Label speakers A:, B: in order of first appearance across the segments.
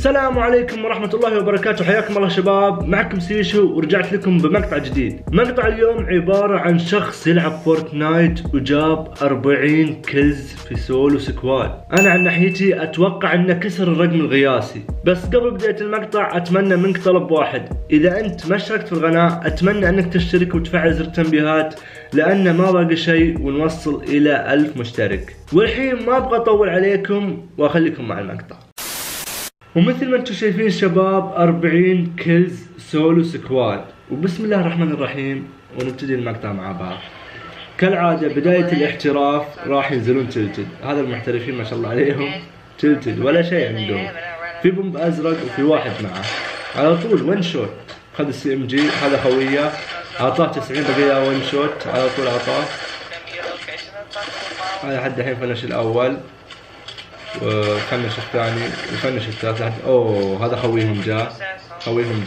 A: السلام عليكم ورحمة الله وبركاته، حياكم الله شباب، معكم سيشو ورجعت لكم بمقطع جديد. مقطع اليوم عبارة عن شخص يلعب فورتنايت وجاب 40 كلز في سولو سكواد. أنا عن ناحيتي أتوقع أنه كسر الرقم القياسي، بس قبل بداية المقطع أتمنى منك طلب واحد، إذا أنت ما اشتركت في القناة أتمنى أنك تشترك وتفعل زر التنبيهات لأن ما باقي شيء ونوصل إلى 1000 مشترك. والحين ما أبغى أطول عليكم وأخليكم مع المقطع. ومثل ما انتم شايفين شباب 40 كيلز سولو سكواد، وبسم الله الرحمن الرحيم ونبتدي المقطع مع بعض. كالعادة بداية الاحتراف راح ينزلون تلتد، هذا المحترفين ما شاء الله عليهم تلتد ولا شيء عندهم. في بومب ازرق وفي واحد معه على طول ون شوت، خذ السي ام جي، هذا خويه اعطاه 90 بقيه ون شوت على طول اعطاه. هذا حد الحين فنش الاول وفنش الثاني وفنش الثالث لحد اوه هذا خويهم جاء وينه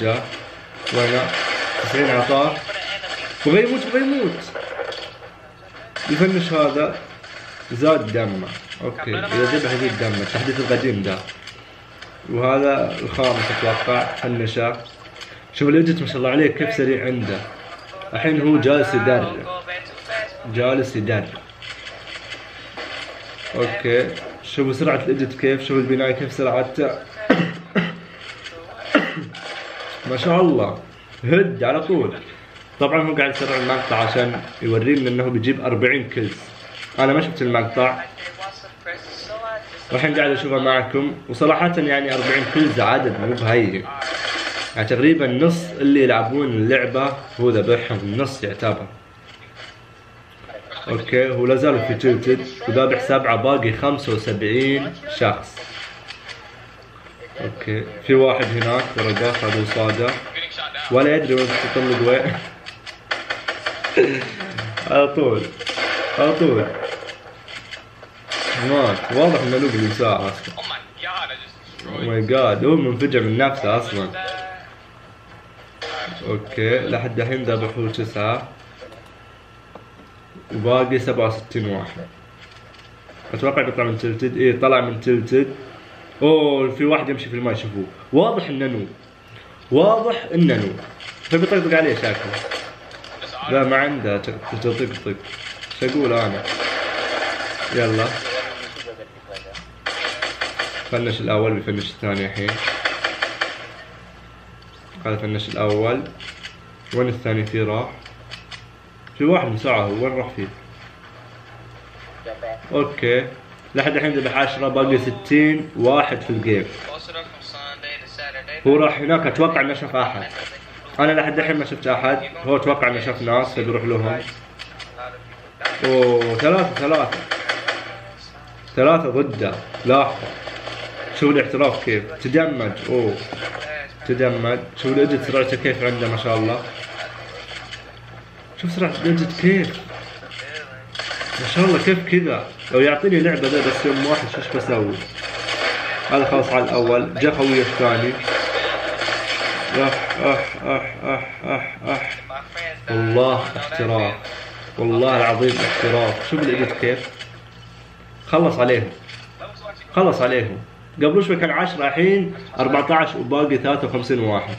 A: 90 اعطاه بغى يموت يفنش هذا زاد دمه. اوكي اذا ذبح يزيد دمه، التحديث القديم ده. وهذا الخامس اتوقع فنشه. شوف الايديت ما شاء الله عليه كيف سريع عنده. الحين هو جالس يدرب. اوكي شوفوا سرعة الايديت كيف، شوفوا البناية كيف سرعته ما شاء الله هد على طول. طبعا هو قاعد يسرع المقطع عشان يورينا انه بيجيب 40 كيلز. انا ما شفت المقطع والحين قاعد اشوفه معكم، وصراحة يعني 40 كيلز عدد مو بهين، يعني تقريبا نص اللي يلعبون اللعبة هو ذبحهم، النص يعتبر. اوكي هو لازال في تلتد وذابح 7، باقي 75 شخص. اوكي في واحد هناك ورا الباص هذا وصاده ولا يدري وين تطلق وين على طول مات، واضح انه لوب اليسار اصلا. او ماي جاد هو منفجع من نفسه اصلا. اوكي لحد الحين ذبحوا 9 وباقي 67 واحد. اتوقع بيطلع من تلتد. ايه طلع من تلتد. اوه في واحد يمشي في الماء، شوفوه واضح انه نوب، فبيطقطق عليه شكله. لا ما عنده تطقطق، شو اقول انا. يلا فنش الاول بيفنش الثاني الحين. هذا فنش الاول، وين الثاني فيه راح؟ في واحد مساعه، وين راح فيه؟ اوكي لحد الحين ذبح 10، باقي 60 واحد في الجيم. هو راح هناك اتوقع انه شاف احد، انا لحد الحين ما شفت احد، هو اتوقع انه شاف ناس فبيروح لهم. اوه ثلاثة ضده. لاحظوا شوف الاحتراف كيف تدمج. اوه تدمج. شوف الايديت سرعته كيف عنده ما شاء الله. شوف سرعة الايديت كيف ما شاء الله كيف كذا. لو يعطيني لعبة ذا بس يوم واحد ايش بسوي. هذا خلص على الاول، جا خويه الثاني. والله احتراف، والله العظيم احتراف. شوف الايديت كيف خلص عليهم. قبل شوي كان 10، الحين 14 وباقي 53 واحد.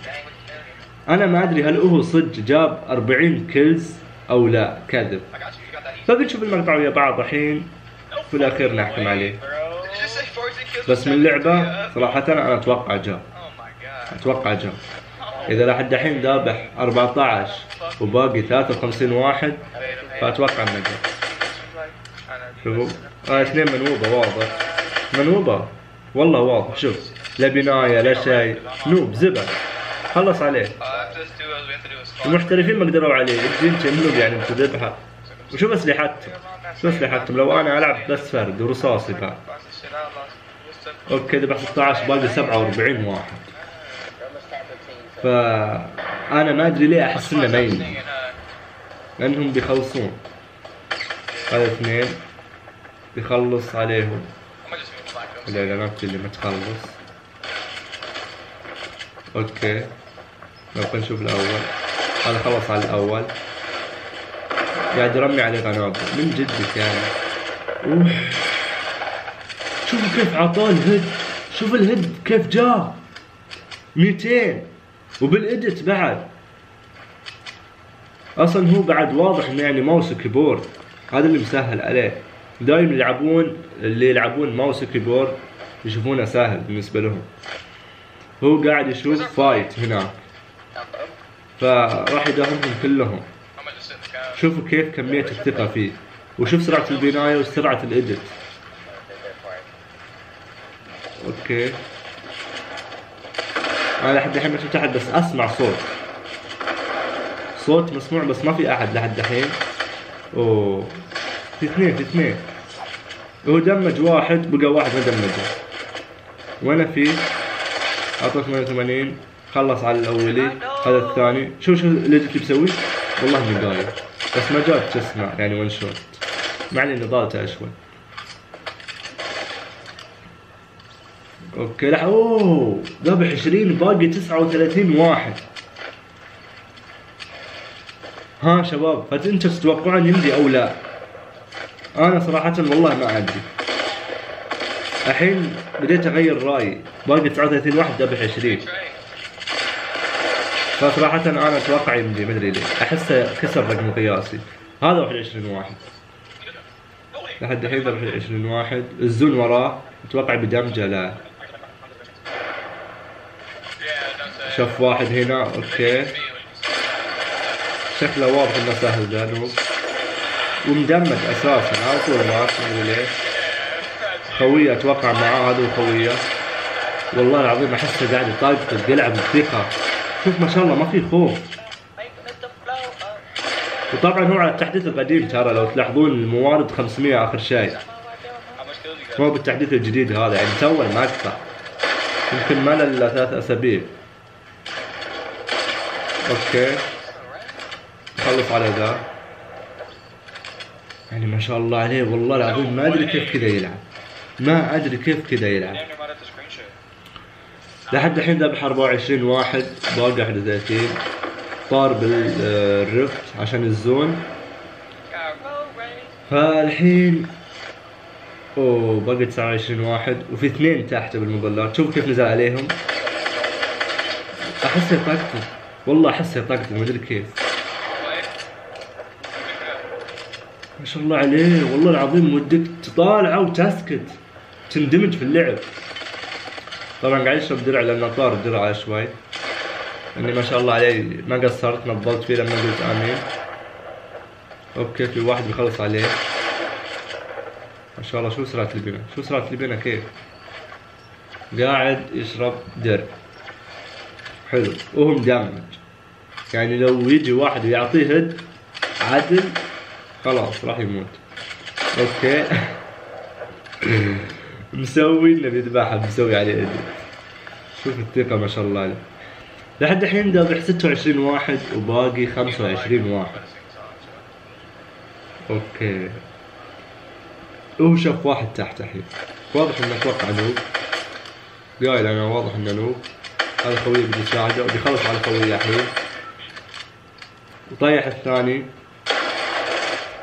A: انا ما ادري هل هو صدق جاب 40 كيلز او لا كذب، فبنشوف المقطع ويا بعض الحين في الاخير نحكم عليه. بس من اللعبة صراحة انا اتوقع جاب. اذا لحد الحين ذابح 14 وباقي 53 واحد فاتوقع انه جاب. شوفوا اثنين منوبة، واضح منوبة والله واضح. شوف لا بناية لا شيء، نوب زبل خلص عليه. المحترفين ما قدروا عليه، انت منوب يعني انت ذبحه. وشوف اسلحتهم لو انا العب بس فرد ورصاصي بعد. اوكي ذبح 16، باقي 47 واحد. فانا ما ادري ليه احس انه مين، لانهم بيخلصون. هذا 2 بيخلص عليهم الاعلانات اللي ما تخلص. اوكي لو نشوف الاول، هذا خلص على الاول قاعد يرمي عليه قنابل من جدك يعني. شوفوا كيف عطاه الهيد، شوف الهيد كيف جاء 200 وبالإدت بعد. أصلا هو بعد واضح إنه يعني ماوس وكيبورد، هذا اللي مسهل عليه. دايم اللي يلعبون ماوس وكيبورد يشوفونه سهل بالنسبة لهم. هو قاعد يشوف فايت هناك فراح يداهمهم كلهم. شوفوا كيف كمية الثقة فيه، وشوف سرعة البناية وسرعة الإدت. اوكي انا لحد الحين ما شفت احد، بس اسمع صوت مسموع، بس ما في احد لحد الحين. اوه في اثنين. هو دمج واحد، بقى واحد ما دمجه. وانا في اعطى 88، خلص على الاولي، هذا الثاني. شوف اللي بسوي، والله اني قايل، بس ما جات تسمع يعني ون شوت، مع اني ضالته شوي. اوكي اوه ذبح 20، باقي 39 واحد. ها شباب، فانتوا تتوقعون يمدي او لا؟ انا صراحة والله ما ادري. الحين بديت اغير رايي، باقي 39 واحد ذبح 20. فصراحة انا اتوقع يمدي، ما ادري ليه، احسه كسر رقم قياسي. هذا 21 واحد لحد الحين، ذبح 20 واحد. الزون وراه اتوقع بدمجه. لا شاف واحد هنا. اوكي شكله واضح انه سهل ذا نوب، ومدمج اساسا على طول. ما ادري ليش. خويه اتوقع معاه، هذا خويه. والله العظيم احسه قاعد يطاقطق، يلعب بثقه. شوف ما شاء الله ما في خوف. وطبعا هو على التحديث القديم ترى، لو تلاحظون الموارد 500 اخر شيء، مو بالتحديث الجديد هذا، يعني تو المقطع يمكن ما له الا 3 اسابيع. اوكي خلص على ذا. يعني ما شاء الله عليه، والله العظيم ما ادري كيف كذا يلعب، ما ادري كيف كذا يلعب. لحد الحين ذبح 24 واحد، باقي 31. طار بالرفت عشان الزون. فالحين اوه باقي 29 واحد، وفي 2 تحت بالمظلات. شوف كيف نزل عليهم. احسه يطقطق، والله احسه يطقطق، ما ادري كيف. ما شاء الله عليه، والله العظيم ودك تطالعه وتسكت، تندمج في اللعب. طبعا قاعد يشرب درع لانه طار الدرع شوي. اني ما شاء الله عليه ما قصرت، نضلت فيه لما قلت امين. اوكي في واحد بيخلص عليه. ما شاء الله شو سرعة البناء، شو سرعة البناء كيف. قاعد يشرب درع حلو، وهو مدمج. يعني لو يجي واحد ويعطيه هد عدل خلاص راح يموت. اوكي مسوي انه بيذبحها، مسوي عليه ادي. شوف الثقة ما شاء الله عليه. لحد الحين ذابح 26 واحد، وباقي 25 واحد. اوكي هو شاف واحد تحت الحين، واضح انه اتوقع نوب. قايل انا واضح انه نوب. هذا خويه بدي يساعده، بدي يخلص على خويه الحين. وطيح الثاني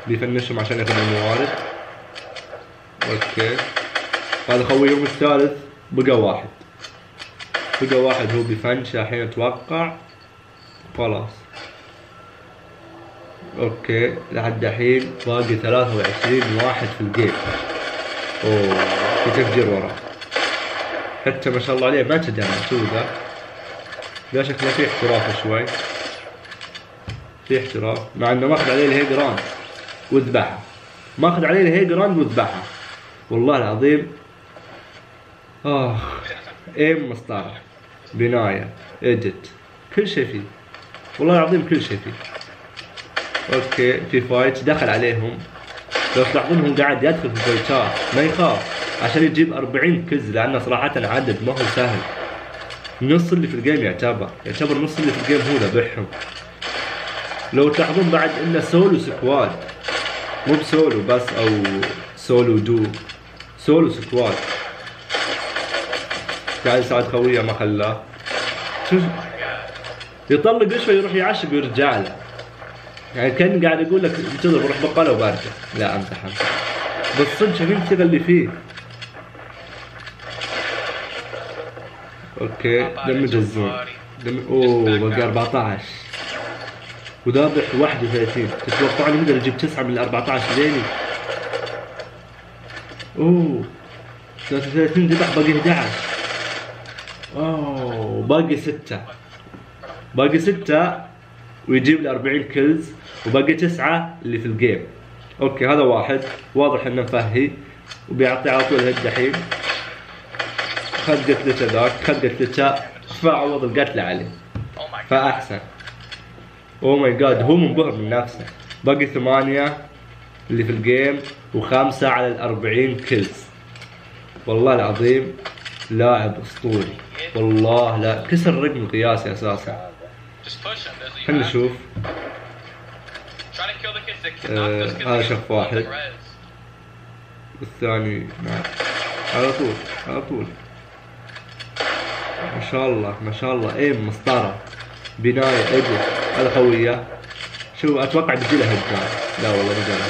A: بيفنشهم عشان ياخذ الموارد. اوكي هذا خويهم الثالث، بقى واحد هو بيفنش الحين اتوقع. خلاص اوكي لحد الحين باقي 23 واحد في الجيم. اوه في تفجير وراه، حتى ما شاء الله عليه ما تدعم. شوف ذا شكله فيه احتراف شوي، فيه احتراف، مع انه ماخذ عليه الهي جراند وذبحها، ماخذ عليه الهي جراند وذبحها. والله العظيم ايم مسطرة، بناية، اديت، كل شيء فيه، والله العظيم كل شيء فيه. اوكي في فايت دخل عليهم، لو تلاحظون هو قاعد يدخل في فايتات ما يخاف عشان يجيب 40 كز، لانه صراحة عدد ما هو سهل. نص اللي في الجيم يعتبر نص اللي في الجيم هو ذبحهم. لو تلاحظون بعد انه سولو سكواد، مو بسولو بس او سولو دو، سولو سكواد. قاعد يساعد خويه ما خلاه. شوف يطلق شوي يروح يعشق ويرجع له، يعني كان قاعد يقول لك انتظر بروح بقاله وبرجع. لا امزح بس صدق شايفين الثقة اللي فيه. اوكي دمج الزون اوه باقي 14 وذابح 31. تتوقعون نقدر نجيب 9 من ال 14 زيني؟ اوه 33 ذبح باقي 11. اوه باقي 6 ويجيب لي 40 كيلز وباقي 9 اللي في الجيم. اوكي هذا واحد واضح انه مفهي وبيعطي على طول هيد دحين. خذ قتلته ذاك، خذ قتلته فعوض القتله عليه فاحسن. اوه ماي جاد هو منبهر من نفسه. باقي 8 اللي في الجيم و5 على ال 40 كيلز. والله العظيم لاعب اسطوري والله. لا كسر الرقم القياسي اساسا. خلينا نشوف. هذا شاف واحد والثاني معه على طول. ما شاء الله ايم مسطره بنايه اجل. هذا خويه شوف اتوقع بيجي له هجان. لا والله ما جاله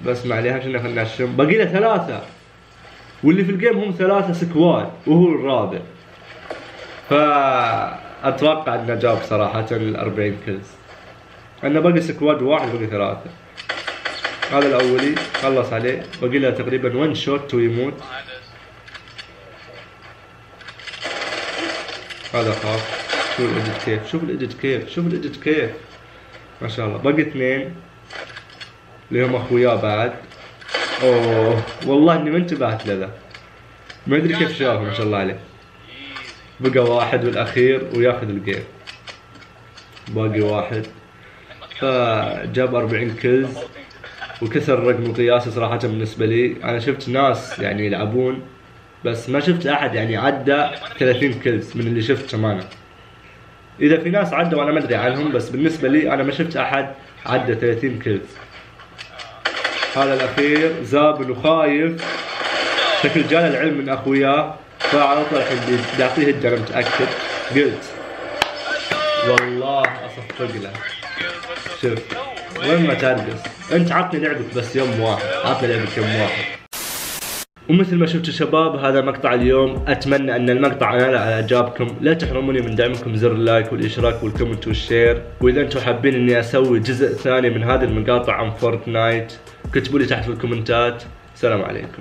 A: بس ما عليها عشان خلنا نشم. باقي له 3 واللي في الجيم هم 3 سكواد وهو الرابع. فاتوقع انه جاب صراحه ال 40 كيلز. انه باقي سكواد واحد باقي 3. هذا الاولي خلص عليه باقي له تقريبا 1 شوت ويموت. هذا خاف. شوف الايديت كيف ما شاء الله. باقي 2 اللي هم اخوياه بعد. اوه والله اني ما انتبهت له. ما ادري كيف شافه ما شاء الله عليه. بقى 1 والاخير وياخذ الجيم. باقي 1 فجاب 40 كيلز وكسر الرقم القياسي صراحة بالنسبة لي. انا شفت ناس يعني يلعبون بس ما شفت احد يعني عدى 30 كيلز من اللي شفتهم انا. اذا في ناس عدوا انا ما ادري عنهم بس بالنسبة لي انا ما شفت احد عدى 30 كيلز. هذا الاخير زابل وخايف شكل جاله العلم من اخوياه فعلى طول الحين بيعطيه هجة. انا متاكد قلت والله اصفق له. شوف وين ما ترقص انت عطني لعبك بس يوم واحد. ومثل ما شفتوا شباب هذا مقطع اليوم. اتمنى ان المقطع نال على اعجابكم. لا تحرموني من دعمكم زر اللايك والاشتراك والكومنت والشير. واذا انتم حابين اني اسوي جزء ثاني من هذه المقاطع عن فورتنايت كتبوا لي تحت في الكومنتات. السلام عليكم.